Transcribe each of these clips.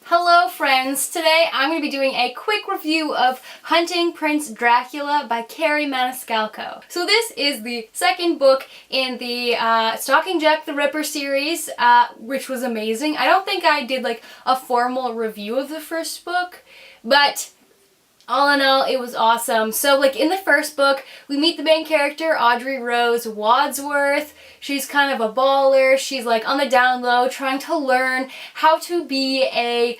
Hello friends! Today I'm going to be doing a quick review of Hunting Prince Dracula by Kerri Maniscalco. So this is the second book in the Stalking Jack the Ripper series, which was amazing. I don't think I did like a formal review of the first book, but all in all, it was awesome. So, like, in the first book, we meet the main character, Audrey Rose Wadsworth. She's kind of a baller. She's, like, on the down low, trying to learn how to be a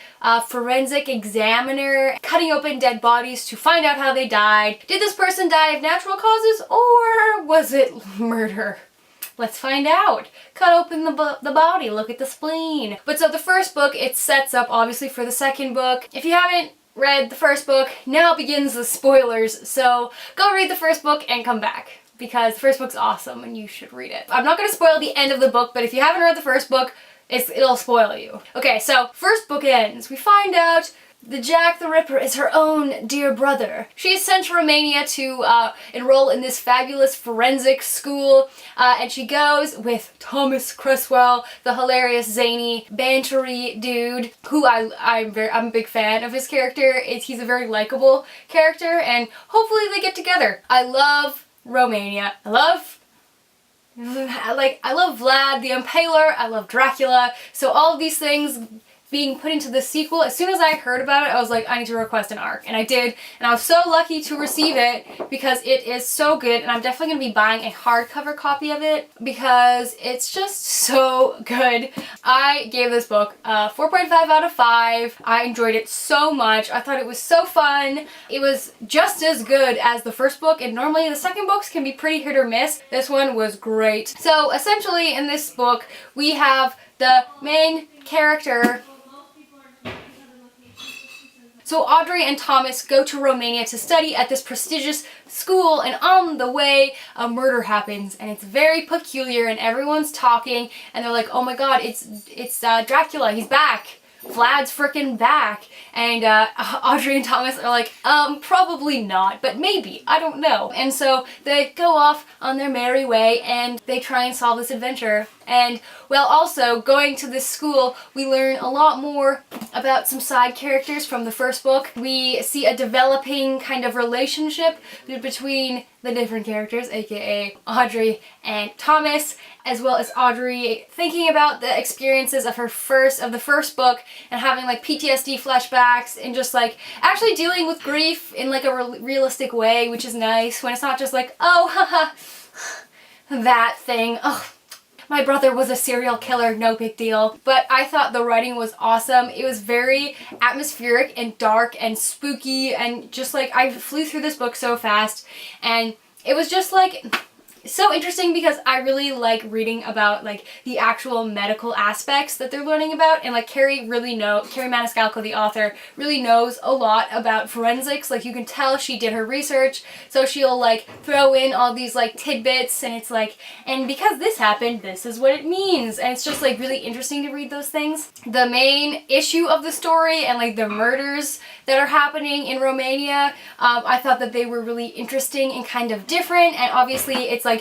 forensic examiner, cutting open dead bodies to find out how they died. Did this person die of natural causes, or was it murder? Let's find out. Cut open the body, look at the spleen. But so the first book, it sets up, obviously, for the second book. If you haven't read the first book, now begins the spoilers, so go read the first book and come back, because the first book's awesome and you should read it. I'm not going to spoil the end of the book, but if you haven't read the first book, it'll spoil you. Okay, so first book ends. We find out the Jack the Ripper is her own dear brother. She's sent to Romania to enroll in this fabulous forensic school, and she goes with Thomas Cresswell, the hilarious, zany, bantery dude, who I'm a big fan of his character. He's a very likable character, and hopefully they get together. I love Romania. I love Vlad the Impaler. I love Dracula. So all of these things being put into the sequel, as soon as I heard about it, I was like, I need to request an ARC. And I did, and I was so lucky to receive it because it is so good, and I'm definitely going to be buying a hardcover copy of it because it's just so good. I gave this book a 4.5 out of 5. I enjoyed it so much. I thought it was so fun. It was just as good as the first book, and normally the second books can be pretty hit or miss. This one was great. So essentially in this book, we have the main character. So Audrey and Thomas go to Romania to study at this prestigious school, and on the way a murder happens, and it's very peculiar, and everyone's talking, and they're like, oh my god, it's Dracula, he's back. Vlad's frickin' back. And Audrey and Thomas are like, probably not, but maybe, I don't know. And so they go off on their merry way and they try and solve this adventure. And, well, also, going to this school, we learn a lot more about some side characters from the first book. We see a developing kind of relationship between the different characters, aka Audrey and Thomas, as well as Audrey thinking about the experiences of the first book and having like PTSD flashbacks and just like actually dealing with grief in like a realistic way, which is nice when it's not just like, oh, haha, that thing, oh, my brother was a serial killer, no big deal. But I thought the writing was awesome. It was very atmospheric and dark and spooky, and just like I flew through this book so fast, and it was just like so interesting because I really like reading about like the actual medical aspects that they're learning about, and like Kerri Maniscalco, the author, really knows a lot about forensics. Like you can tell she did her research, so she'll like throw in all these like tidbits, and it's like, and because this happened, this is what it means, and it's just like really interesting to read those things. The main issue of the story and like the murders that are happening in Romania, I thought that they were really interesting and kind of different, and obviously it's like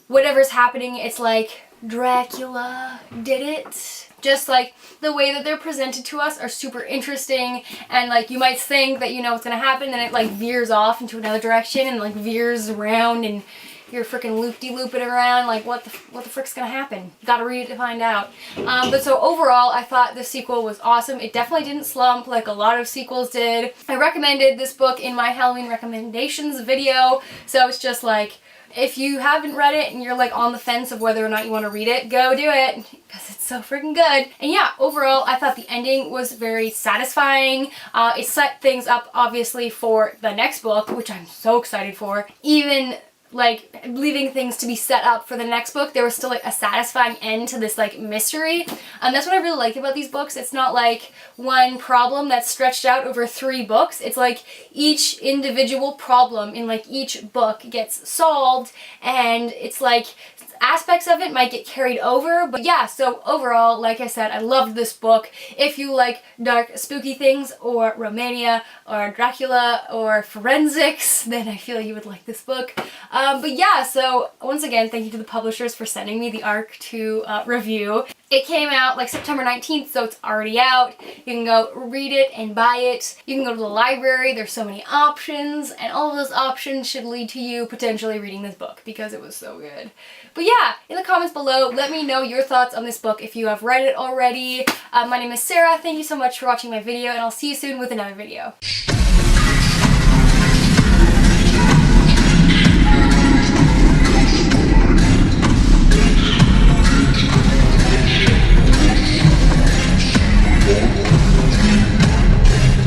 whatever's happening, it's like Dracula did it. Just like the way that they're presented to us are super interesting, and like you might think that you know what's gonna happen, then it like veers off into another direction and like veers around, and you're freaking loop-de-looping around like what the frick's gonna happen? Gotta read it to find out. But so overall, I thought the sequel was awesome. It definitely didn't slump like a lot of sequels did. I recommended this book in my Halloween recommendations video, so it's just like, if you haven't read it and you're like on the fence of whether or not you want to read it, go do it because it's so freaking good. And yeah, overall, I thought the ending was very satisfying. It set things up obviously for the next book, which I'm so excited for. Even like leaving things to be set up for the next book, there was still like a satisfying end to this like mystery, and that's what I really like about these books. It's not like one problem that's stretched out over 3 books. It's like each individual problem in like each book gets solved, and it's like aspects of it might get carried over. But yeah, so overall, like I said, I loved this book. If you like dark, spooky things, or Romania, or Dracula, or forensics, then I feel you would like this book. But yeah, so once again, thank you to the publishers for sending me the ARC to review. It came out like September 19th, so it's already out. You can go read it and buy it. You can go to the library. There's so many options, and all of those options should lead to you potentially reading this book because it was so good. But yeah, in the comments below, let me know your thoughts on this book if you have read it already. My name is Sarah. Thank you so much for watching my video, and I'll see you soon with another video.